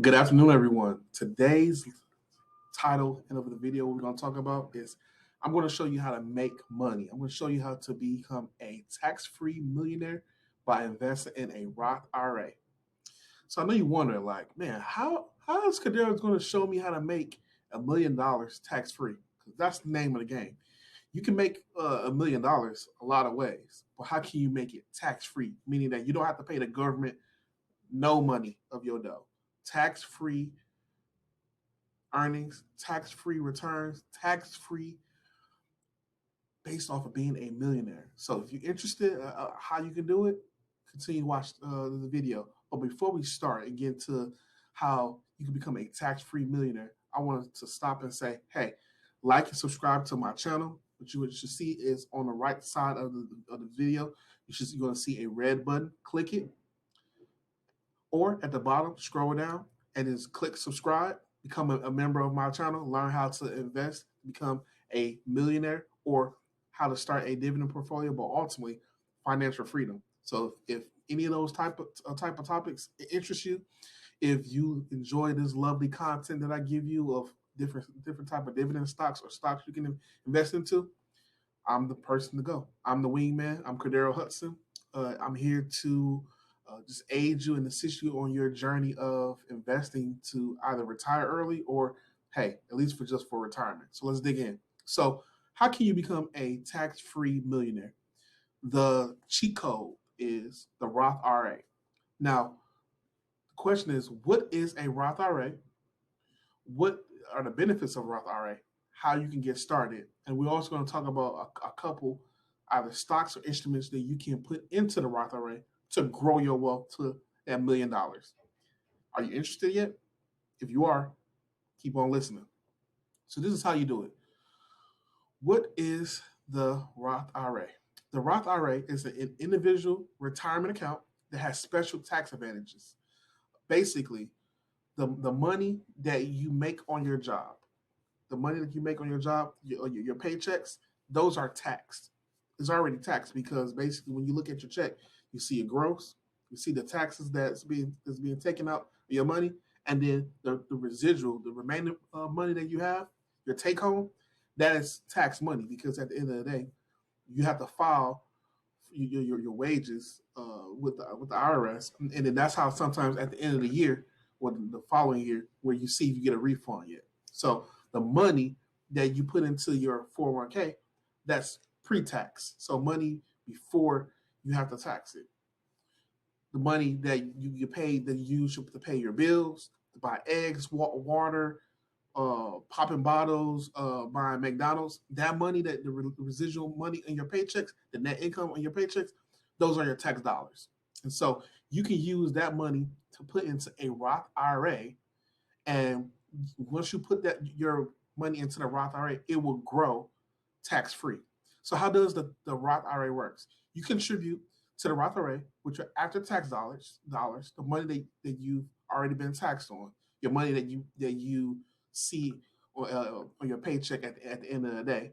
Good afternoon, everyone. Today's title and of the video we're going to talk about is I'm going to show you how to make money. I'm going to show you how to become a tax-free millionaire by investing in a Roth IRA. So I know you wonder, like, man, how is Kadero going to show me how to make $1 million tax-free? Because that's the name of the game. You can make $1 million a lot of ways, but how can you make it tax-free? Meaning that you don't have to pay the government no money of your dough. Tax-free earnings, tax-free returns, tax-free based off of being a millionaire. So if you're interested how you can do it, continue to watch the video. But before we start and get into how you can become a tax-free millionaire, I wanted to stop and say, hey, like and subscribe to my channel. What you should see is on the right side of the video. You're going to see a red button. Click it. Or at the bottom, scroll down and just click subscribe. Become a member of my channel. Learn how to invest, become a millionaire, or how to start a dividend portfolio, but ultimately financial freedom. So if any of those type of topics interest you, if you enjoy this lovely content that I give you of different type of dividend stocks or stocks you can invest into, I'm the person to go. I'm the wingman. I'm Cordero Hudson. I'm here to just aid you and assist you on your journey of investing to either retire early or, hey, at least for retirement. So let's dig in. So, how can you become a tax-free millionaire? The cheat code is the Roth IRA. Now, the question is, what is a Roth IRA? What are the benefits of Roth IRA? How you can get started, and we're also going to talk about a couple either stocks or instruments that you can put into the Roth IRA to grow your wealth to $1 million. Are you interested yet? If you are, keep on listening. So this is how you do it. What is the Roth IRA? The Roth IRA is an individual retirement account that has special tax advantages. Basically, the money that you make on your job, your paychecks, those are taxed. It's already taxed because basically when you look at your check, you see a gross, you see the taxes that's being taken out of your money, and then the residual, the remaining money that you have, your take home, that is tax money because at the end of the day, you have to file your wages with the IRS, and then that's how sometimes at the end of the year or the following year where you see if you get a refund yet. So the money that you put into your 401k, that's pre-tax. So money before you have to tax it. The money that you pay that you use to pay your bills, to buy eggs, water, popping bottles, buying McDonald's, that money, that the residual money in your paychecks, the net income on your paychecks, those are your tax dollars. And so you can use that money to put into a Roth IRA. And once you put your money into the Roth IRA, it will grow tax free. So how does the Roth IRA works? You contribute to the Roth IRA with your after tax dollars, the money that you've already been taxed on, your money that you see on your paycheck at the end of the day.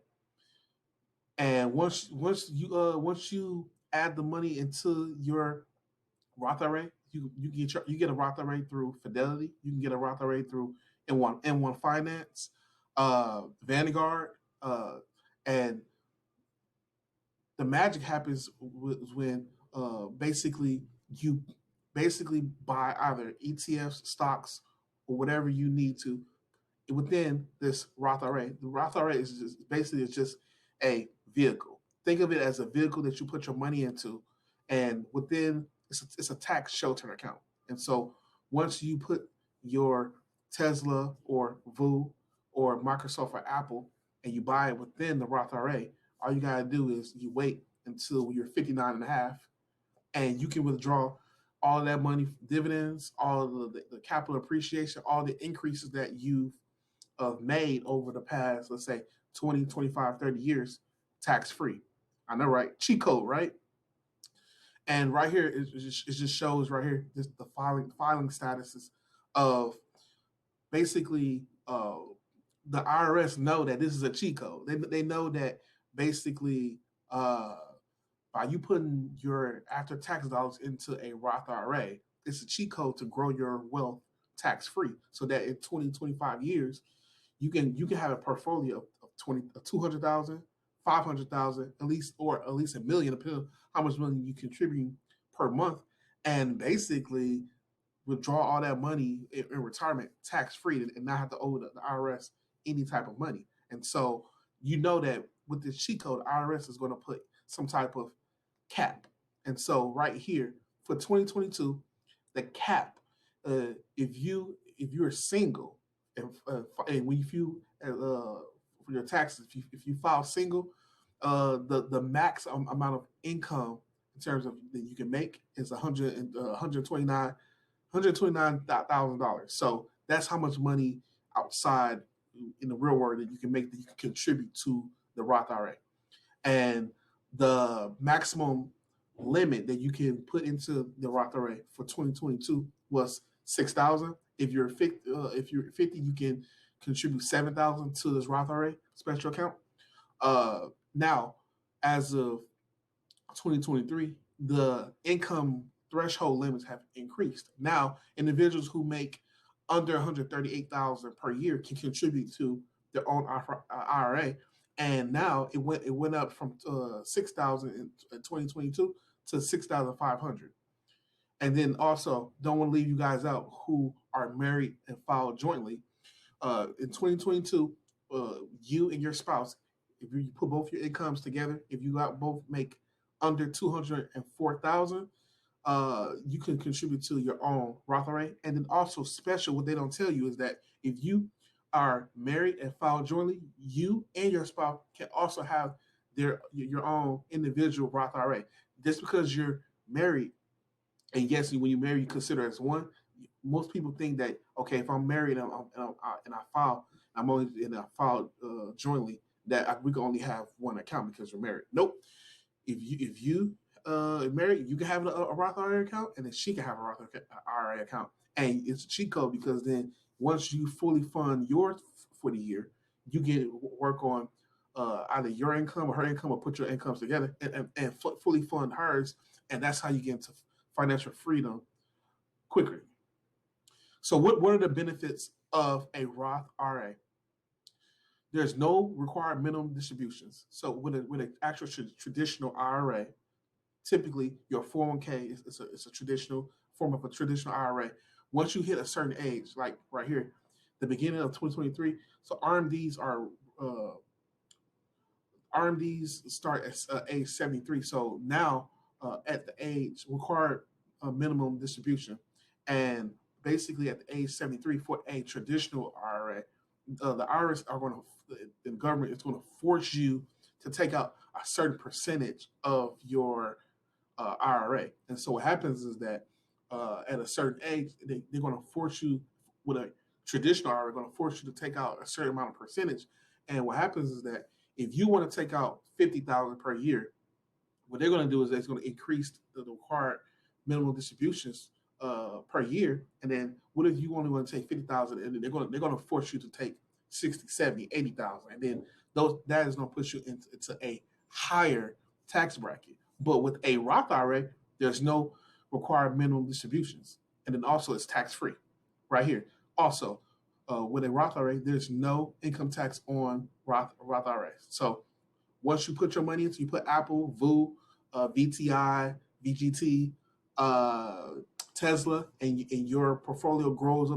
And once you add the money into your Roth IRA, you get a Roth IRA through Fidelity. You can get a Roth IRA through N1 Finance, Vanguard, and the magic happens when basically you buy either ETFs, stocks, or whatever you need to within this Roth IRA. The Roth IRA is just a vehicle. Think of it as a vehicle that you put your money into, and within it's a tax shelter account. And so once you put your Tesla or VU or Microsoft or Apple and you buy it within the Roth IRA, all you gotta do is you wait until you're 59 and a half, and you can withdraw all of that money, dividends, all of the capital appreciation, all the increases that you've made over the past, let's say 20, 25, 30 years, tax free. I know, right? Cheat code, right? And right here, it just shows right here just the filing statuses of basically the IRS know that this is a cheat code. They know that basically by you putting your after tax dollars into a Roth IRA, it's a cheat code to grow your wealth tax free, so that in 20, 25 years, you can have a portfolio of 200,000, 500,000, at least, or at least a million, depending on how much money you contribute per month, and basically withdraw all that money in retirement tax free and not have to owe the IRS any type of money. And so you know that with this cheat code, the IRS is going to put some type of cap. And so right here for 2022, the cap, if you're single, and when you for your taxes, if you file single, the max amount of income in terms of that you can make is $129,000. So that's how much money outside in the real world that you can make, that you can contribute to the Roth IRA. And the maximum limit that you can put into the Roth IRA for 2022 was 6,000. If you're 50, you can contribute 7,000 to this Roth IRA special account. Now, as of 2023, the income threshold limits have increased. Now, individuals who make under 138,000 per year can contribute to their own IRA, and now it went up from 6,000 in 2022 to 6,500. And then also, don't want to leave you guys out who are married and filed jointly. In 2022, you and your spouse, if you put both your incomes together, if you both make under 204,000, you can contribute to your own Roth IRA. And then also special, what they don't tell you is that if you are married and filed jointly, you and your spouse can also have your own individual Roth IRA. Just because you're married, and yes, when you marry, you consider as one. Most people think that, okay, if I'm married and I filed jointly, that we can only have one account because we're married. Nope. If you married, you can have a Roth IRA account, and then she can have a Roth IRA account. And it's a cheat code because then once you fully fund yours for the year, you get work on either your income or her income, or put your incomes together and fully fund hers. And that's how you get into financial freedom quicker. So what are the benefits of a Roth IRA? There's no required minimum distributions. So with an actual traditional IRA, typically your 401k is a traditional form of a traditional IRA. Once you hit a certain age, like right here, the beginning of 2023, so RMDs start at age 73. So now at the age required minimum distribution, and basically at the age 73 for a traditional IRA, the IRS the government is going to force you to take out a certain percentage of your IRA. And so what happens is that at a certain age, they're going to force you, with a traditional IRA, going to force you to take out a certain amount of percentage. And what happens is that if you want to take out 50,000 per year, what they're going to do is they're going to increase the required minimum distributions per year. And then what if you only want to take 50,000, and then they're going to force you to take 60, 70, 80,000, and then that is going to push you into a higher tax bracket. But with a Roth IRA, there's no required minimum distributions, and then also it's tax free, right here. Also, with a Roth IRA, there's no income tax on Roth IRAs. So once you put your money into, you put Apple, VU, VTI, VGT, Tesla, and your portfolio grows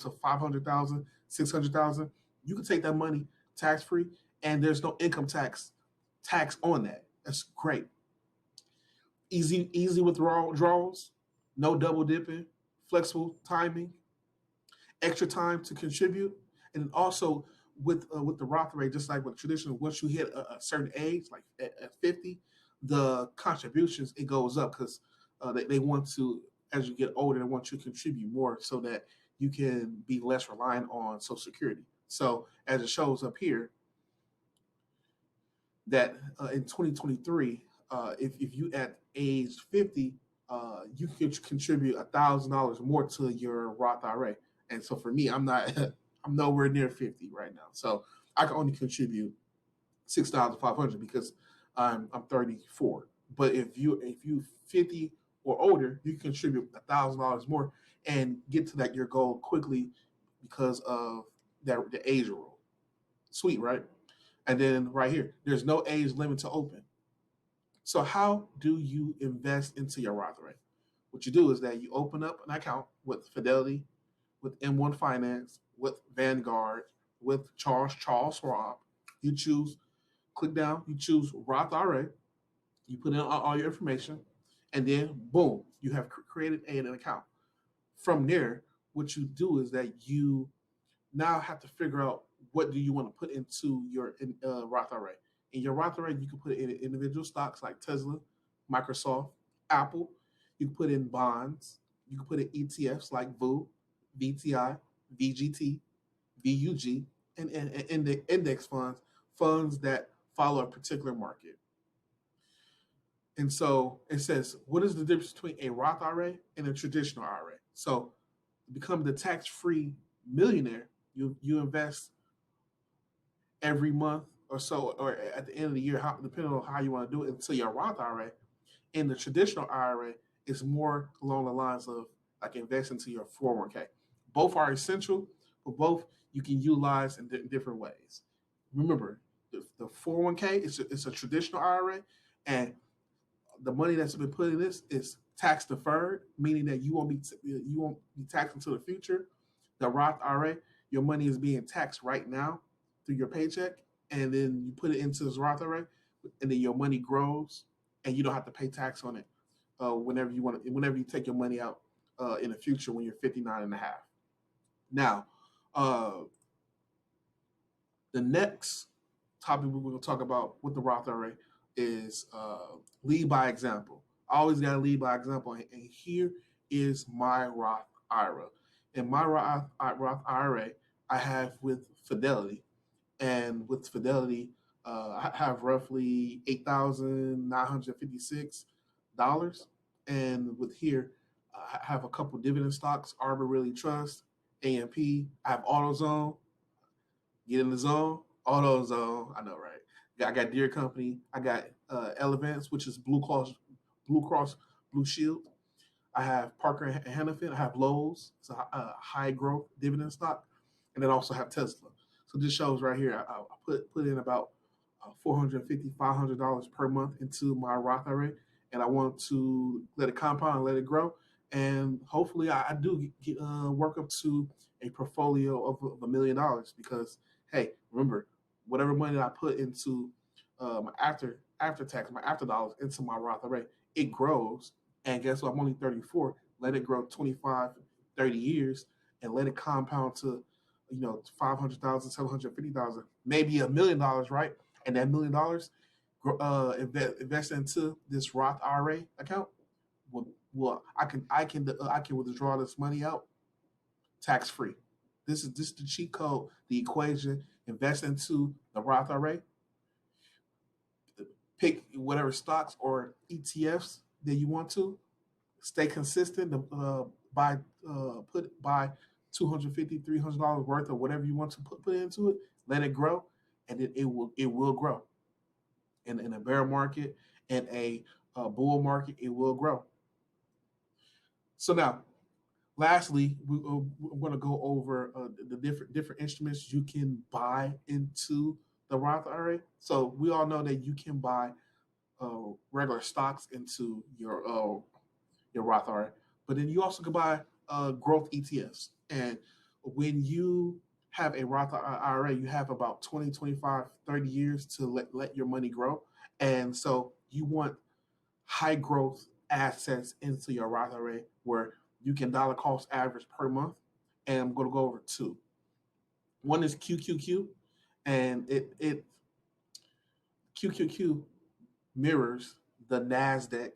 to 500,000, 600,000, you can take that money tax free, and there's no income tax on that. That's great. Easy withdrawals, no double dipping, flexible timing, extra time to contribute, and also with the Roth rate, just like with traditional, once you hit a certain age, like at 50, the contributions, it goes up because they want to, as you get older, they want you to contribute more so that you can be less reliant on Social Security. So as it shows up here, that in 2023, if you at age 50, you can contribute $1,000 more to your Roth IRA. And so for me, I'm nowhere near 50 right now. So I can only contribute 6,500 because I'm 34. But if you 50 or older, you can contribute $1,000 more and get to that your goal quickly because of that the age rule. Sweet, right? And then right here, there's no age limit to open. So how do you invest into your Roth IRA? What you do is that you open up an account with Fidelity, with M1 Finance, with Vanguard, with Charles Schwab. You choose, click down, you choose Roth IRA, you put in all your information, and then boom, you have created an account. From there, what you do is that you now have to figure out what do you want to put into your Roth IRA. In your Roth IRA, you can put in individual stocks like Tesla, Microsoft, Apple. You can put in bonds. You can put in ETFs like VTI, VGT, VUG, and index funds, funds that follow a particular market. And so it says, what is the difference between a Roth IRA and a traditional IRA? So to become the tax-free millionaire, you invest every month or so, or at the end of the year, depending on how you want to do it, into your Roth IRA. In the traditional IRA, it's more along the lines of like invest into your 401k. Both are essential, but both you can utilize in different ways. Remember, the 401k is a traditional IRA, and the money that's been put in this is tax deferred, meaning that you won't be taxed until the future. The Roth IRA, your money is being taxed right now through your paycheck, and then you put it into this Roth IRA, and then your money grows, and you don't have to pay tax on it whenever you take your money out in the future when you're 59 and a half. Now, the next topic we're going to talk about with the Roth IRA is lead by example. I always got to lead by example, and here is my Roth IRA. In my Roth IRA, I have with Fidelity, and with Fidelity, I have roughly $8,956, and with here, I have a couple dividend stocks: Arbor Realty Trust, AMP. I have AutoZone. Get in the zone, AutoZone. I know, right? I got Deere Company. I got Elevance, which is Blue Cross Blue Shield. I have Parker and Hannafin. I have Lowe's. It's a high growth dividend stock, and then also have Tesla. So this shows right here. I put in about $450, $500 per month into my Roth IRA, and I want to let it compound and let it grow. And hopefully, I do work up to a portfolio of $1 million because, hey, remember, whatever money that I put into my after tax, my after dollars into my Roth IRA, it grows. And guess what? I'm only 34. Let it grow 25, 30 years, and let it compound to 500,000, 750,000, maybe $1 million, right? And that $1 million invest into this Roth IRA account. Well, I can withdraw this money out tax free. This is the cheat code, the equation. Invest into the Roth IRA. Pick whatever stocks or ETFs that you want to. Stay consistent. Buy $250, $300 worth of whatever you want to put into it. Let it grow, and it will grow. In a bear market and a bull market, it will grow. So now, lastly, I'm going to go over the different instruments you can buy into the Roth IRA. So we all know that you can buy regular stocks into your Roth IRA, but then you also can buy growth ETFs. And when you have a Roth IRA, you have about 20, 25, 30 years to let your money grow. And so you want high growth assets into your Roth IRA where you can dollar cost average per month. And I'm going to go over two. One is QQQ, and it QQQ mirrors the NASDAQ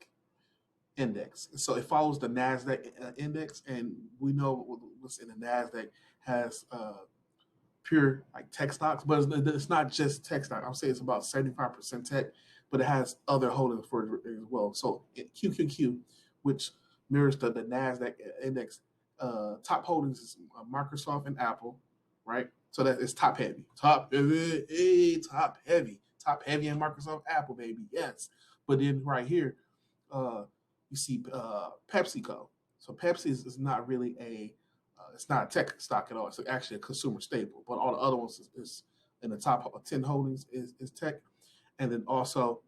index. So it follows the NASDAQ index, and we know what's in the NASDAQ has pure like tech stocks, but it's not just tech stock. I'll say it's about 75% tech, but it has other holdings for it as well. So QQQ, which mirrors the NASDAQ index, top holdings is Microsoft and Apple, right? So that is top heavy, top heavy in Microsoft, Apple, baby, yes. But then right here, you see PepsiCo. So Pepsi is not really it's not a tech stock at all. It's actually a consumer staple. But all the other ones is in the top 10 holdings is tech. And then also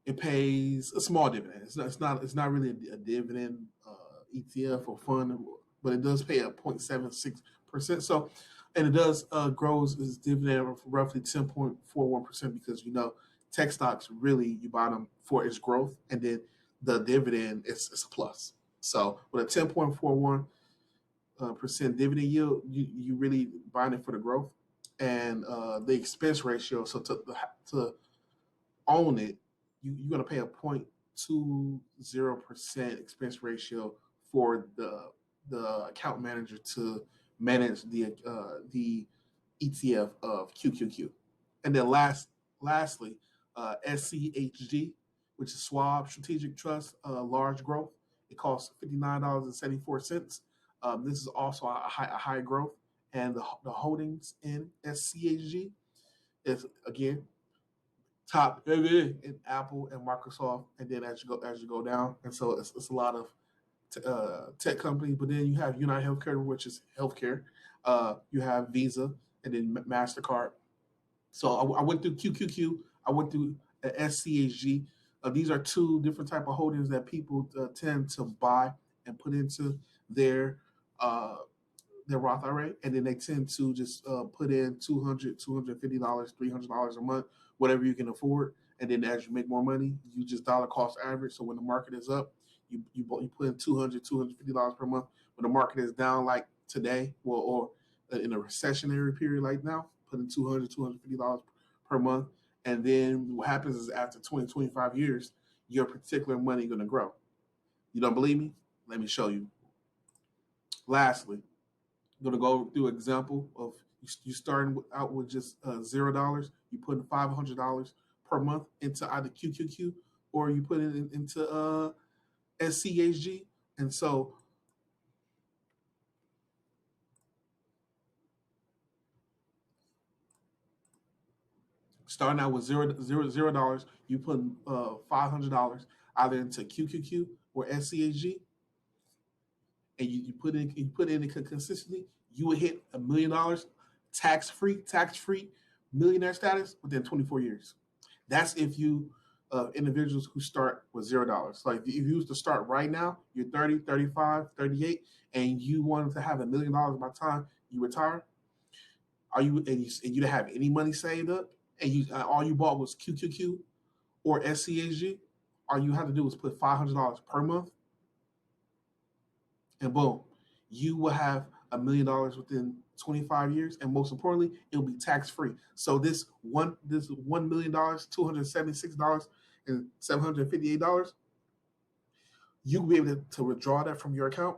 it pays a small dividend. It's not really a dividend ETF or fund, but it does pay a 0.76%. So, and it does grows its dividend roughly 10.41% because tech stocks really you buy them for its growth, and then the dividend is a plus. So with a 10.41% dividend yield, you really buying it for the growth, and the expense ratio. So to own it, you're going to pay a 0.20% expense ratio for the account manager to manage the ETF of QQQ. And then lastly, SCHG, which is Schwab Strategic Trust Large Growth. It costs $59.74. This is also a high growth, and the holdings in SCHG is again top in Apple and Microsoft, and then as you go down, and so it's a lot of tech companies. But then you have United Healthcare, which is healthcare. You have Visa, and then Mastercard. So I went through QQQ. I went through SCHG. These are two different type of holdings that people tend to buy and put into their uh, Roth IRA, and then they tend to just put in $200, $250, $300 a month, whatever you can afford. And then as you make more money, you just dollar cost average. So when the market is up, you put in $200, $250 per month. When the market is down, like today, or in a recessionary period like now, put in $200, $250 per month. And then what happens is after 20, 25 years, your particular money is going to grow. You don't believe me? Let me show you. Lastly, I'm going to go through an example of you starting out with just $0. You put in $500 per month into either QQQ, or you put it into SCHG. And so starting out with $0, you put $500 either into QQQ or SCHG, and you put in it consistently, you would hit $1 million tax free millionaire status within 24 years. That's if you individuals who start with $0. Like if you was to start right now, you're 30, 35, 38, and you wanted to have $1 million by the time you retire, and you didn't have any money saved up, and you all you bought was QQQ or SCHG, all you have to do is put $500 per month, and boom, you will have $1 million within 25 years, and most importantly, it'll be tax free. So this $1 million, $276,758, you'll be able to withdraw that from your account,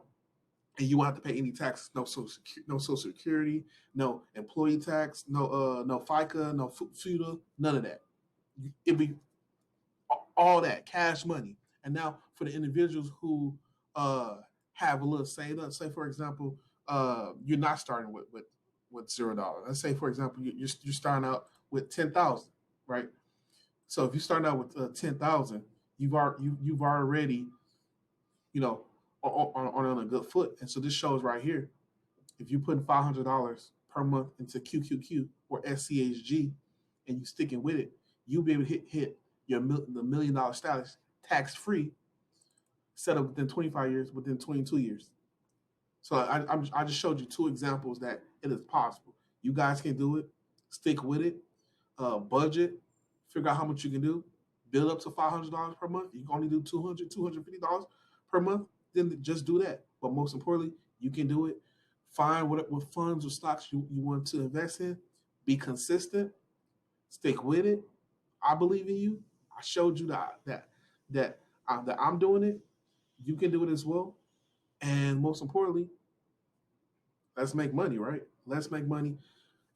and you won't have to pay any taxes, no social security, no employee tax, no FICA, no FUTA, none of that. It'll be all that cash money. And now for the individuals who have a little saved up, say for example, you're not starting with $0. Let's say for example you're starting out with 10,000, right? So if you're starting out with 10,000, you've already on a good foot. And so this shows right here, if you put $500 per month into QQQ or SCHG, and you sticking with it, you'll be able to hit the $1 million status tax free, set up within 25 years, within 22 years. So I just showed you two examples that it is possible. You guys can do it. Stick with it. Budget. Figure out how much you can do. Build up to $500 per month. You can only do $200, $250 per month. Then just do that. But most importantly, you can do it. Find what funds or stocks you want to invest in. Be consistent. Stick with it. I believe in you. I showed you that I'm doing it. You can do it as well. And most importantly, let's make money, right? Let's make money.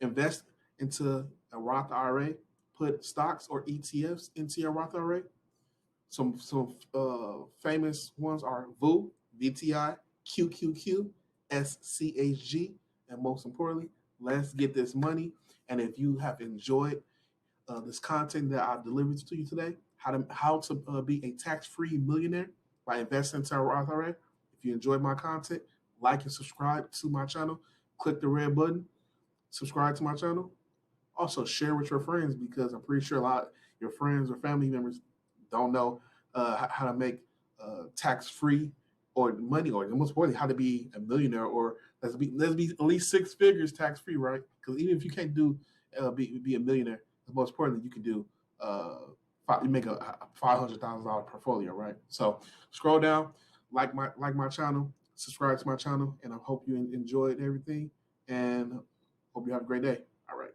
Invest into a Roth IRA. Put stocks or ETFs into your Roth IRA. Some famous ones are VU, VTI, QQQ, SCHG, and most importantly, let's get this money. And if you have enjoyed this content that I've delivered to you today, how to be a tax-free millionaire by investing into our Roth IRA. If you enjoyed my content, like and subscribe to my channel. Click the red button, subscribe to my channel. Also, share with your friends because I'm pretty sure a lot of your friends or family members don't know how to make tax-free or money, or most importantly, how to be a millionaire, or let's be at least 6 figures tax-free, right? Because even if you can't do be a millionaire, the most importantly, you can do you make a $500,000 portfolio, right? So scroll down, like my channel, subscribe to my channel, and I hope you enjoyed everything, and hope you have a great day. All right.